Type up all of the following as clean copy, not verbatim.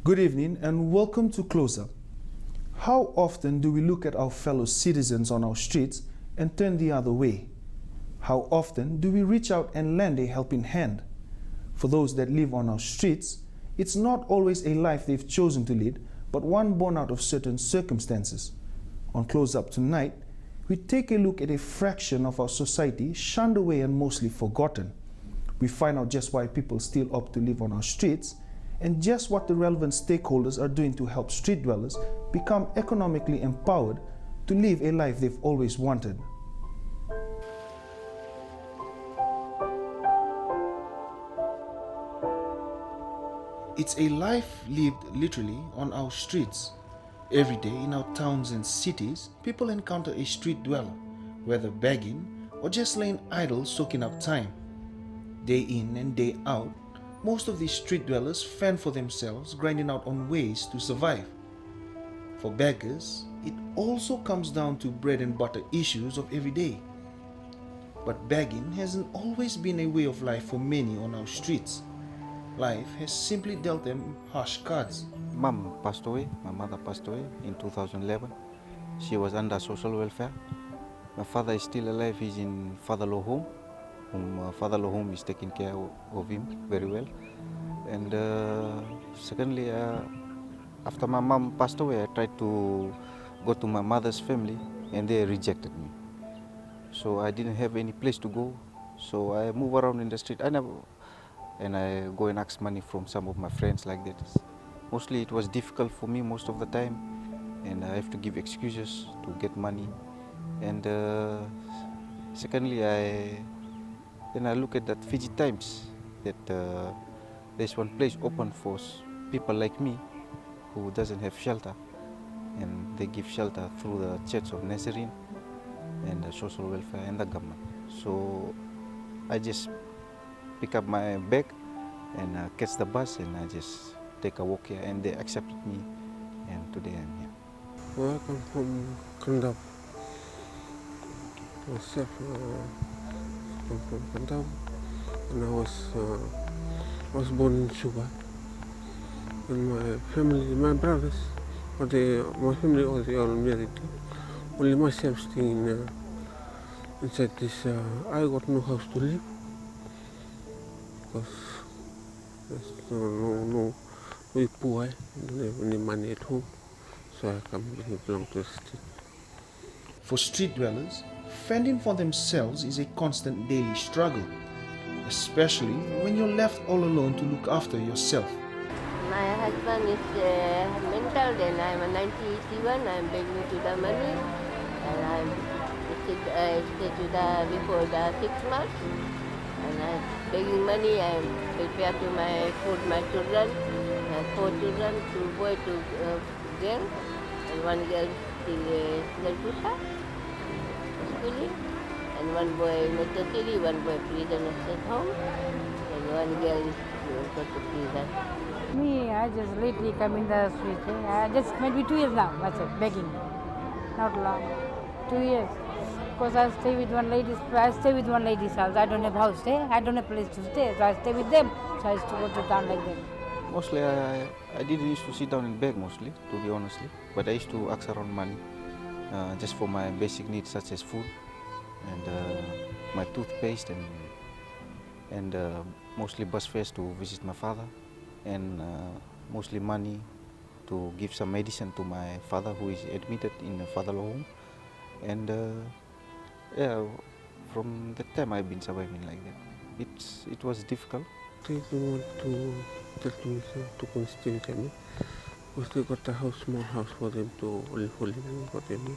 Good evening and welcome to Close Up. How often do we look at our fellow citizens on our streets and turn the other way? How often do we reach out and lend a helping hand? For those that live on our streets, it's not always a life they've chosen to lead, but one born out of certain circumstances. On Close Up tonight, we take a look at a fraction of our society shunned away and mostly forgotten. We find out just why people still opt to live on our streets and just what the relevant stakeholders are doing to help street dwellers become economically empowered to live a life they've always wanted. It's a life lived literally on our streets. Every day in our towns and cities, people encounter a street dweller, whether begging or just laying idle soaking up time. Day in and day out, most of these street dwellers fend for themselves, grinding out on ways to survive. For beggars, it also comes down to bread and butter issues of every day. But begging hasn't always been a way of life for many on our streets. Life has simply dealt them harsh cards. Mom passed away, my mother passed away in 2011. She was under social welfare. My father is still alive, he's in father-law home. Father-law home is taking care of him very well. And secondly, after my mom passed away, I tried to go to my mother's family and they rejected me. So I didn't have any place to go. So I move around in the street. I go and ask money from some of my friends like that. Mostly it was difficult for me most of the time, and I have to give excuses to get money. And secondly, I look at that Fiji Times, that there's one place open for people like me who doesn't have shelter, and they give shelter through the Church of Nazarene and the social welfare and the government. So I just pick up my bag and catch the bus, and I just take a walk here, and they accepted me, and today I'm here. Well, I come from Kandam. Myself, come from Kandam, and I was born in Suba. And my family, my brothers, my family all married. Only myself staying inside this. I got no house to live because there's no we poor. Don't have any money at home, so I come belong to the street. For street dwellers, fending for themselves is a constant daily struggle, especially when you're left all alone to look after yourself. My husband is mental, and I'm 91. I'm begging to the money, and I stay to the before the 6 months, and I'm begging money. I'm prepared to my food my children, 4 children, 2 boys, 2 girls, and 1 girl still Pusha, schooling, and 1 boy not city, 1 boy prison at home, and 1 girl is go to prison. Me, I just lately come in the street. I just maybe 2 years now, that's it, begging. Not long. 2 years. Because I stay with one lady's house. I don't have house stay. I don't have place to stay. So I stay with them. So I used to go to town like that. Mostly I didn't used to sit down and beg mostly, to be honestly. But I used to ask around money just for my basic needs such as food and my toothpaste and mostly bus fares to visit my father, and mostly money to give some medicine to my father who is admitted in a father-law home. And yeah, from that time I've been surviving like that. It was difficult. They don't want to tell me to come stay with me because they got a house, small house for them to live for them.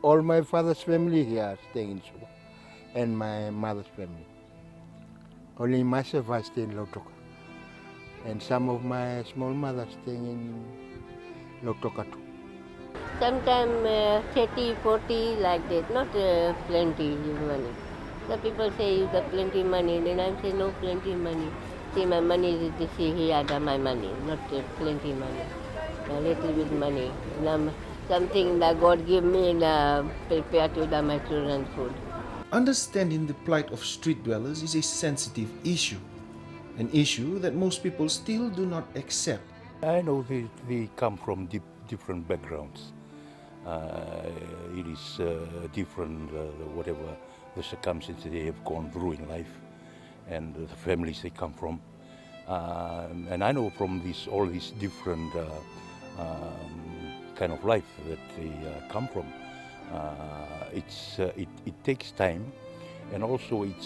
All my father's family here staying in Suba, and my mother's family. Only myself I stay in Lautoka, and some of my small mother staying in Lautoka too. Sometimes 30, 40 like that, not plenty money. Some people say you got plenty money, then I say no plenty money. See, my money is to see here, my money, not plenty money. A little bit money. And something that God give me and prepare to my children's food. Understanding the plight of street dwellers is a sensitive issue, an issue that most people still do not accept. I know they come from different backgrounds. It is different, whatever the circumstances they have gone through in life and the families they come from. And I know from all these different kind of life that they come from. It takes time, and also it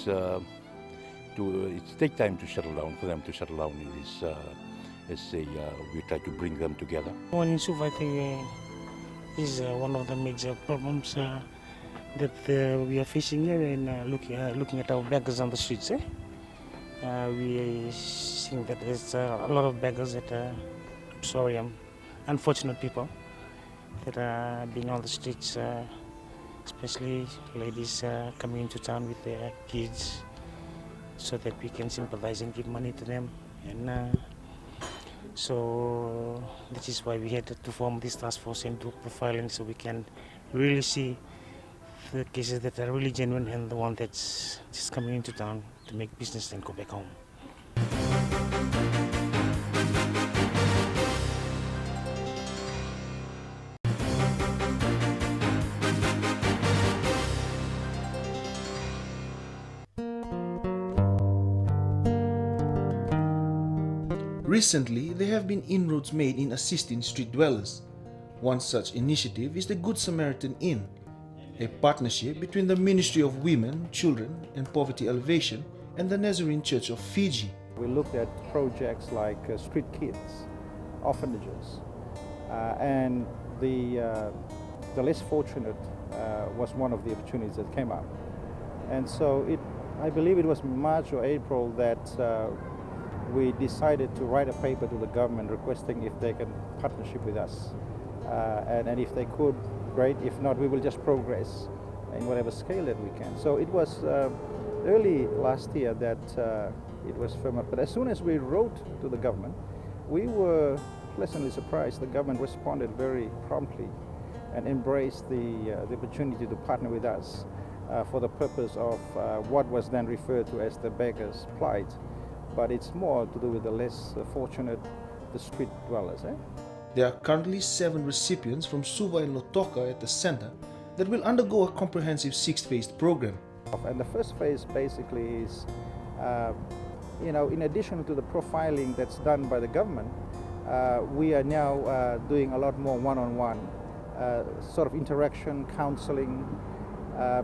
takes time to settle down, for them to settle down in this. We try to bring them together. One in Suva, I think, is one of the major problems that we are facing here, and looking at our beggars on the streets. We think that there's a lot of beggars that unfortunate people that are being on the streets, especially ladies coming into town with their kids, so that we can sympathize and give money to them. And so this is why we had to form this task force and do profiling, so we can really see the cases that are really genuine and the one that's just coming into town to make business and go back home. Recently, there have been inroads made in assisting street dwellers. One such initiative is the Good Samaritan Inn, a partnership between the Ministry of Women, Children and Poverty Alleviation and the Nazarene Church of Fiji. We looked at projects like street kids, orphanages, and the less fortunate was one of the opportunities that came up. And so I believe it was March or April that we decided to write a paper to the government requesting if they can partnership with us. And if they could, great. If not, we will just progress in whatever scale that we can. So it was early last year that it was firm up. But as soon as we wrote to the government, we were pleasantly surprised. The government responded very promptly and embraced the opportunity to partner with us for the purpose of what was then referred to as the beggar's plight. But it's more to do with the less fortunate, the street dwellers. There are currently 7 recipients from Suva and Lautoka at the center that will undergo a comprehensive 6-phased program. And the first phase basically is, in addition to the profiling that's done by the government, we are now doing a lot more one-on-one sort of interaction, counseling,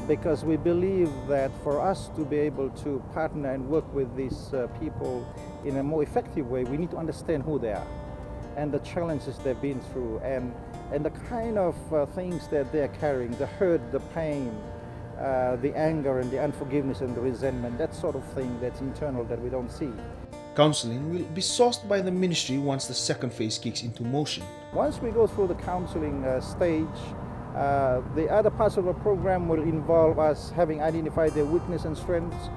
because we believe that for us to be able to partner and work with these people in a more effective way, we need to understand who they are and the challenges they've been through and the kind of things that they're carrying, the hurt, the pain, the anger and the unforgiveness and the resentment, that sort of thing that's internal that we don't see. Counseling will be sourced by the ministry once the second phase kicks into motion. Once we go through the counseling stage, the other parts of the program will involve us having identified their weakness and strengths.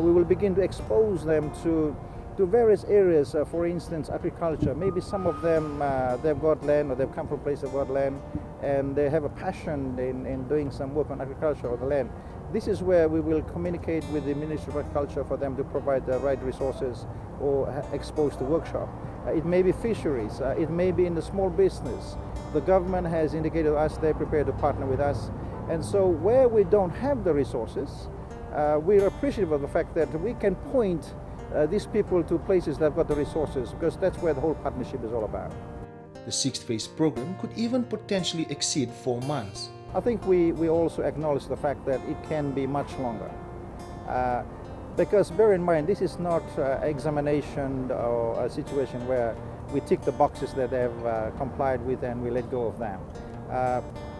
We will begin to expose them to various areas, for instance, agriculture. Maybe some of them, they've got land or they've come from a place they've got land and they have a passion in doing some work on agriculture or the land. This is where we will communicate with the Ministry of Agriculture for them to provide the right resources or expose the workshop. It may be fisheries, it may be in the small business. The government has indicated to us they're prepared to partner with us. And so where we don't have the resources, we're appreciative of the fact that we can point these people to places that have got the resources, because that's where the whole partnership is all about. The 6th phase program could even potentially exceed 4 months. I think we also acknowledge the fact that it can be much longer. Because bear in mind, this is not examination or a situation where we tick the boxes that they have complied with and we let go of them.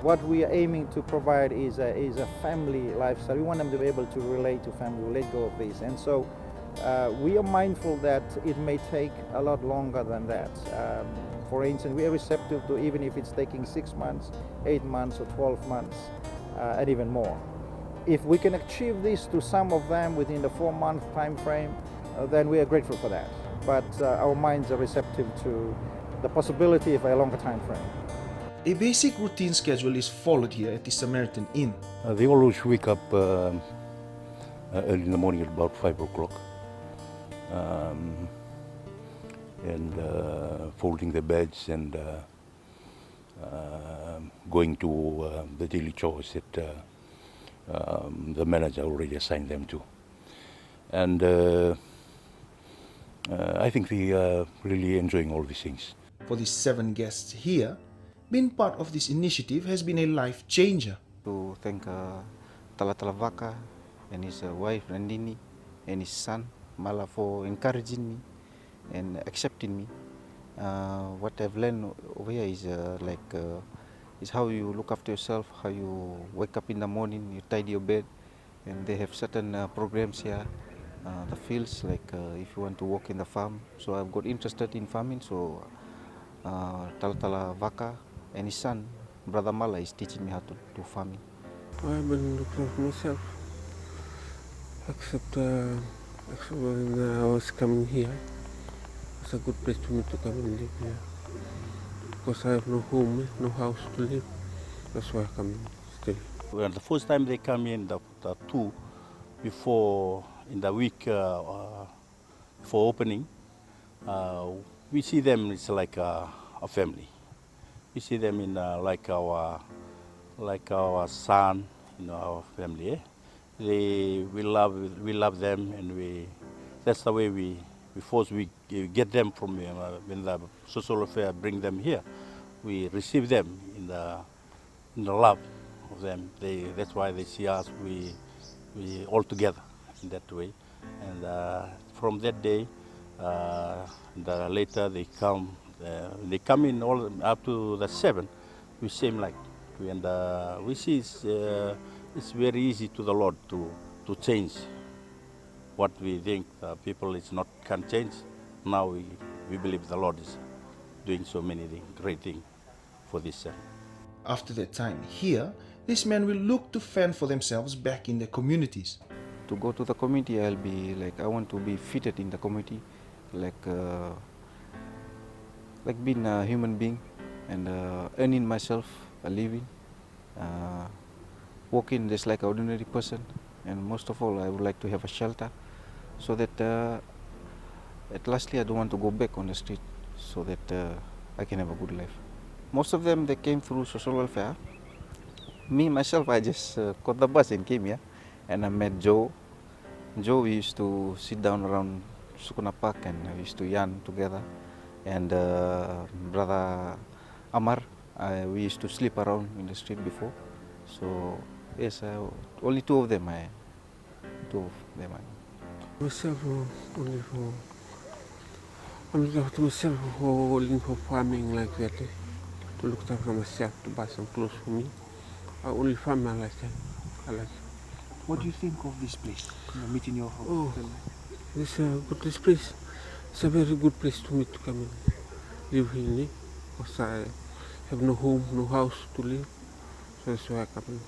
What we are aiming to provide is a family lifestyle. We want them to be able to relate to family, let go of these. And so we are mindful that it may take a lot longer than that. For instance, we are receptive to even if it's taking 6 months, 8 months or 12 months and even more. If we can achieve this to some of them within the 4-month time frame, then we are grateful for that. But our minds are receptive to the possibility of a longer time frame. A basic routine schedule is followed here at the Samaritan Inn. They always wake up early in the morning at about 5 o'clock. and folding the beds and going to the daily chores that the manager already assigned them to. And I think they are really enjoying all these things. For the 7 guests here, being part of this initiative has been a life changer. To thank Tala Vaka and his wife Randini and his son Mala for encouraging me and accepting me. What I've learned over here is is how you look after yourself, how you wake up in the morning, you tidy your bed, and they have certain programs here. The fields, like if you want to work in the farm. So I've got interested in farming, so Tala Vaka and his son, Brother Mala, is teaching me how to do farming. I've been looking for myself, except when I was coming here. It's a good place for me to come and live here. Because I have no home, no house to live. That's why I come and stay. Well, the first time they come in, the two, before in the week for opening, we see them, it's like a family. We see them in like our son, our family. Eh? We love them, and that's the way we get them from when the social welfare bring them here. We receive them in the love of them. That's why they see us. We all together in that way, and from that day, later they come. They come in all up to the 7. We same like, and we see it's very easy to the Lord to change what we think people can't change. Now we believe the Lord is doing so many great things for this. After their time here, these men will look to fend for themselves back in their communities. To go to the community, I want to be fitted in the community, like being a human being and earning myself a living, working just like an ordinary person, and most of all, I would like to have a shelter, so that at lastly I don't want to go back on the street, so that I can have a good life. Most of them, they came through social welfare. Me myself, I just caught the bus and came here, and I met Joe. Joe, we used to sit down around Sukuna Park and we used to yarn together. And Brother Amar, we used to sleep around in the street before. So yes, only two of them. Myself, I'm looking after myself for looking for farming like that. To look after myself, to buy some clothes for me. I only farm I like that. I like it. What do you think of this place? Meeting your home? Oh, this place. It's a very good place to me to come and live here, because I have no home, no house to live. So that's why I come and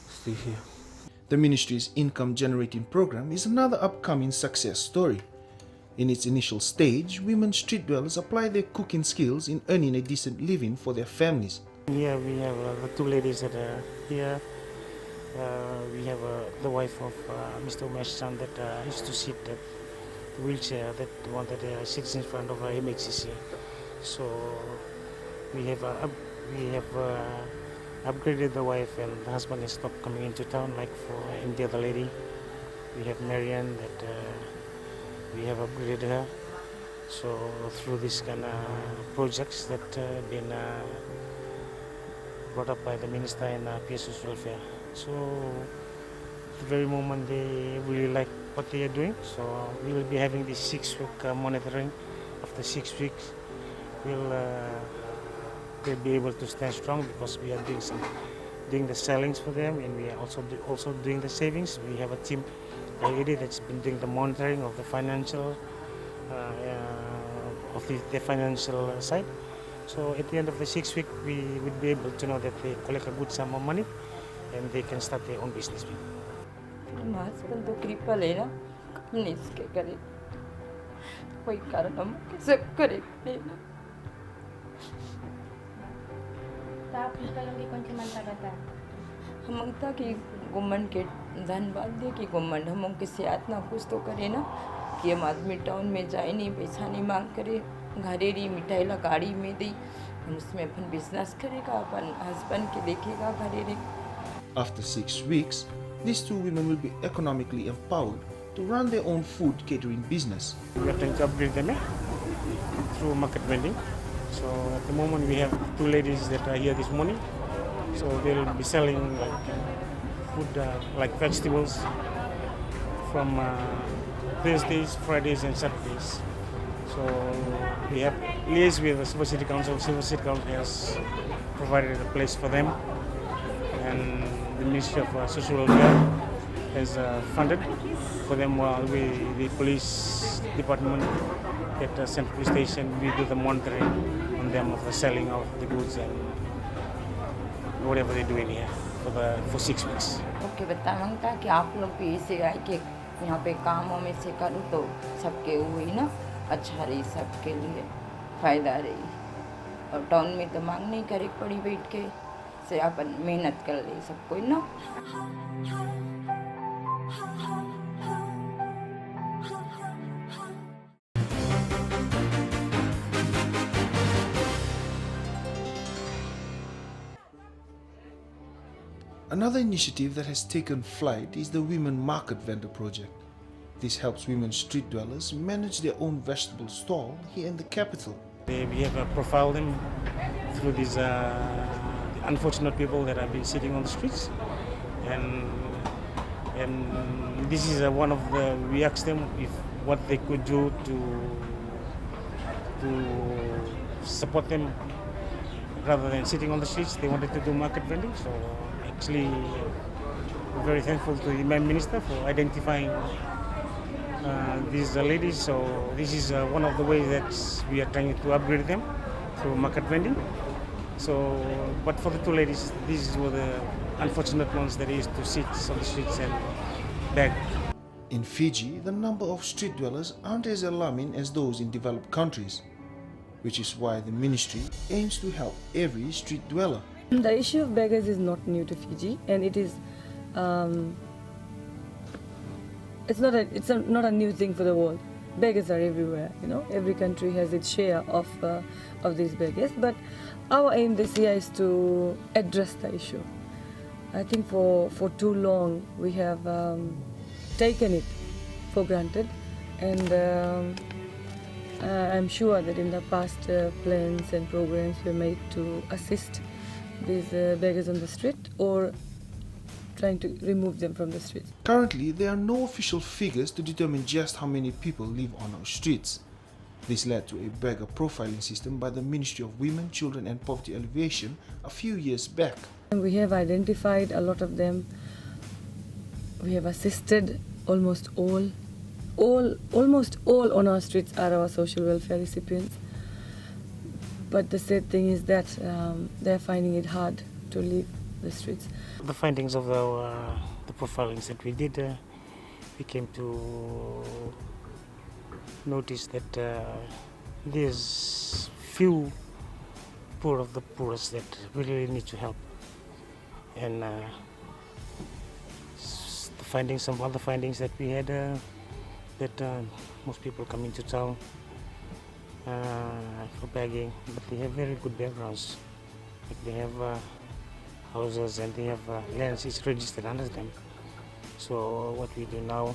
stay here. The ministry's income generating program is another upcoming success story. In its initial stage, women street dwellers apply their cooking skills in earning a decent living for their families. Here we have the two ladies that are here. We have the wife of Mr. Umesh's son that used to sit at the wheelchair, that one that sits in front of MXCC. So we have upgraded the wife, and the husband has stopped coming into town like for the other lady. We have Marianne that we have upgraded her. So through this kind of projects that been brought up by the minister and PSS welfare. So at the very moment they really like what they are doing. So we will be having this 6-week monitoring. After 6 weeks, they'll be able to stand strong, because we are doing the sellings for them, and we are also doing the savings. We have a team already that's been doing the monitoring of the financial the financial side. So at the end of the 6 week, we would be able to know that they collect a good sum of money and they can start their own business. My husband तो cripple है ना, हम नहीं इसके करे, कोई कारण हम कैसे करे नहीं ना. Tapos kalagi kunci kata. हम मांगता कि गवर्नमेंट के धन्यवाद दे कि गवर्नमेंट हम उनके सेहत ना कुछ तो करे ना, कि हम आदमी टाउन में जाए नहीं, पैसा नहीं मांग करे, घरेरी मिठाई ला गाड़ी में दी, हम उसमें अपन बिजनेस करेगा, अपन हस्बैंड के देखेगा घरेरी. After 6 weeks, these two women will be economically empowered to run their own food catering business. We are trying to upgrade them through market vending. So at the moment we have two ladies that are here this morning. So they'll be selling like food like vegetables from Thursdays, Fridays and Saturdays. So we have liaised with the Silver City Council. Silver City Council has provided a place for them, and the Ministry of Social Welfare has funded for them while the police department at Central Police Station, we do the monitoring on them of the selling of the goods and whatever they're doing here for 6 weeks. Okay बता मांगता कि आप लोग भी ऐसे आए कि यहाँ पे कामों में से करूँ तो सबके हुई ना अच्छा रही, सबके लिए फ़ायदा रही. और टाउन में तो मांग नहीं करे पड़ी बैठ के, से अपन मेहनत कर ले सब कोई ना. Another initiative that has taken flight is the Women Market Vendor Project. This helps women street dwellers manage their own vegetable stall here in the capital. We have profiled them through these unfortunate people that have been sitting on the streets, and this is one of the, we asked them if what they could do to support them rather than sitting on the streets. They wanted to do market vending, so actually we're very thankful to the Minister for identifying these ladies. So this is one of the ways that we are trying to upgrade them through market vending. So, but for the two ladies, these were the unfortunate ones that used to sit on the streets and beg. In Fiji, the number of street dwellers aren't as alarming as those in developed countries, which is why the ministry aims to help every street dweller. The issue of beggars is not new to Fiji, and it is it's not a new thing for the world. Beggars are everywhere, you know. Every country has its share of these beggars, but our aim this year is to address the issue. I think for too long we have taken it for granted, and I'm sure that in the past plans and programs were made to assist these beggars on the street or trying to remove them from the streets. Currently, there are no official figures to determine just how many people live on our streets. This led to a beggar profiling system by the Ministry of Women, Children and Poverty Alleviation a few years back. We have identified a lot of them. We have assisted almost all on our streets are our social welfare recipients. But the sad thing is that they're finding it hard to leave the streets. The findings of the profilings that we did, we came to notice that there's few poor of the poorest that we really need to help. And some other findings that we had, that most people come into town for begging, but they have very good backgrounds. Like they have houses and they have lands is registered under them. So what we do now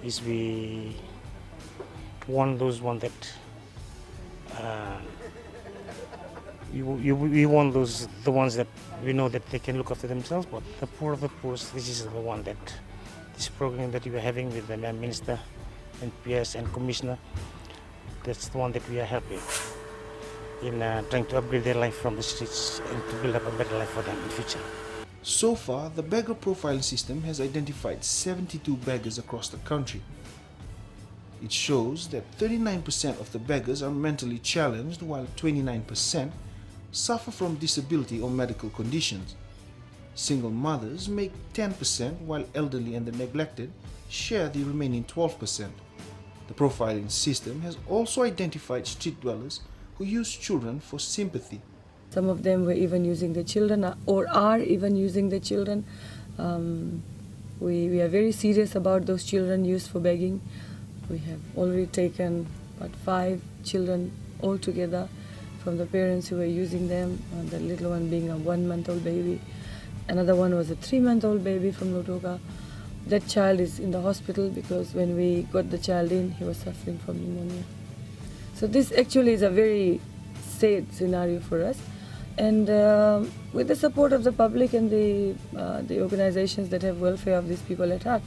is we warn those ones that we want the ones that we know that they can look after themselves, but the poor of the poorest, this is the one that this program that we are having with the Minister and PS and Commissioner, that's the one that we are helping in trying to upgrade their life from the streets and to build up a better life for them in the future. So far, the beggar profiling system has identified 72 beggars across the country. It shows that 39% of the beggars are mentally challenged, while 29% suffer from disability or medical conditions. Single mothers make 10%, while elderly and the neglected share the remaining 12%. The profiling system has also identified street dwellers who use children for sympathy. Some of them were even using their children or are even using their children. We are very serious about those children used for begging. We have already taken about 5 children altogether from the parents who were using them, the little one being a 1-month-old baby. Another one was a 3-month-old baby from Lotoka. That child is in the hospital because when we got the child in, he was suffering from pneumonia. So this actually is a very sad scenario for us. And with the support of the public and the organizations that have welfare of these people at heart,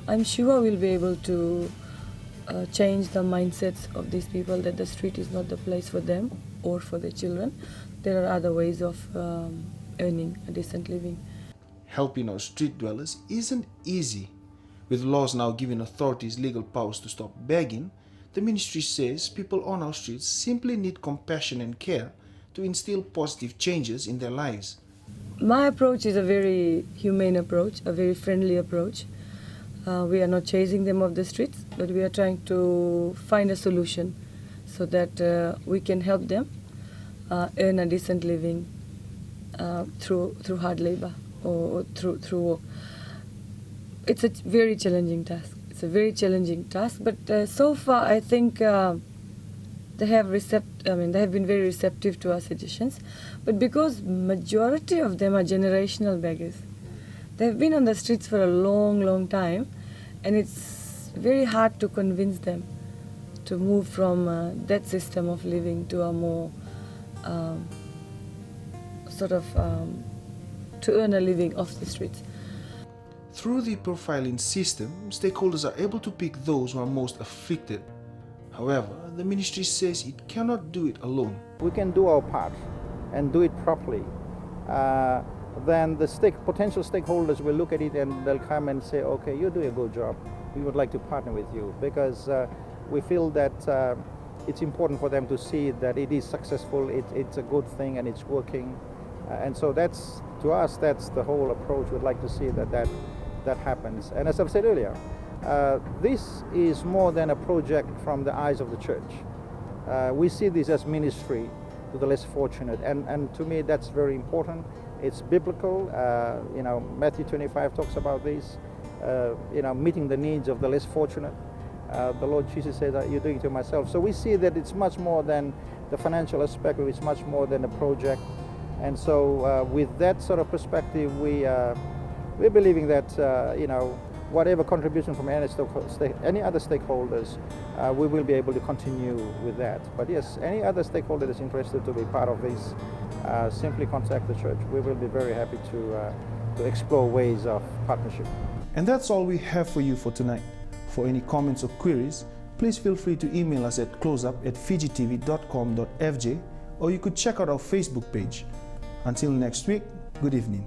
I'm sure we'll be able to change the mindsets of these people that the street is not the place for them or for their children. There are other ways of earning a decent living. Helping our street dwellers isn't easy. With laws now giving authorities legal powers to stop begging, the ministry says people on our streets simply need compassion and care to instill positive changes in their lives. My approach is a very humane approach, a very friendly approach. We are not chasing them off the streets, but we are trying to find a solution so that we can help them earn a decent living through hard labor or through work. It's a very challenging task. It's a very challenging task, but so far I think they have been very receptive to our suggestions. But because majority of them are generational beggars, they've been on the streets for a long time, and it's very hard to convince them to move from that system of living to a more to earn a living off the streets. Through the profiling system, stakeholders are able to pick those who are most afflicted. However, the ministry says it cannot do it alone. We can do our part and do it properly. Then the potential stakeholders will look at it and they'll come and say, okay, you do a good job. We would like to partner with you, because we feel that it's important for them to see that it is successful, it's a good thing and it's working. And so that's, to us, that's the whole approach. We'd like to see that happens. And as I've said earlier, this is more than a project from the eyes of the church. We see this as ministry to the less fortunate, and to me that's very important. It's biblical. Matthew 25 talks about this. Meeting the needs of the less fortunate. The Lord Jesus said that you're doing it to myself. So we see that it's much more than the financial aspect. It's much more than a project. And so with that sort of perspective, we're believing that whatever contribution from any other stakeholders, we will be able to continue with that. But yes, any other stakeholder that's interested to be part of this, simply contact the church. We will be very happy to explore ways of partnership. And that's all we have for you for tonight. For any comments or queries, please feel free to email us at closeup@fijitv.com.fj, or you could check out our Facebook page. Until next week, good evening.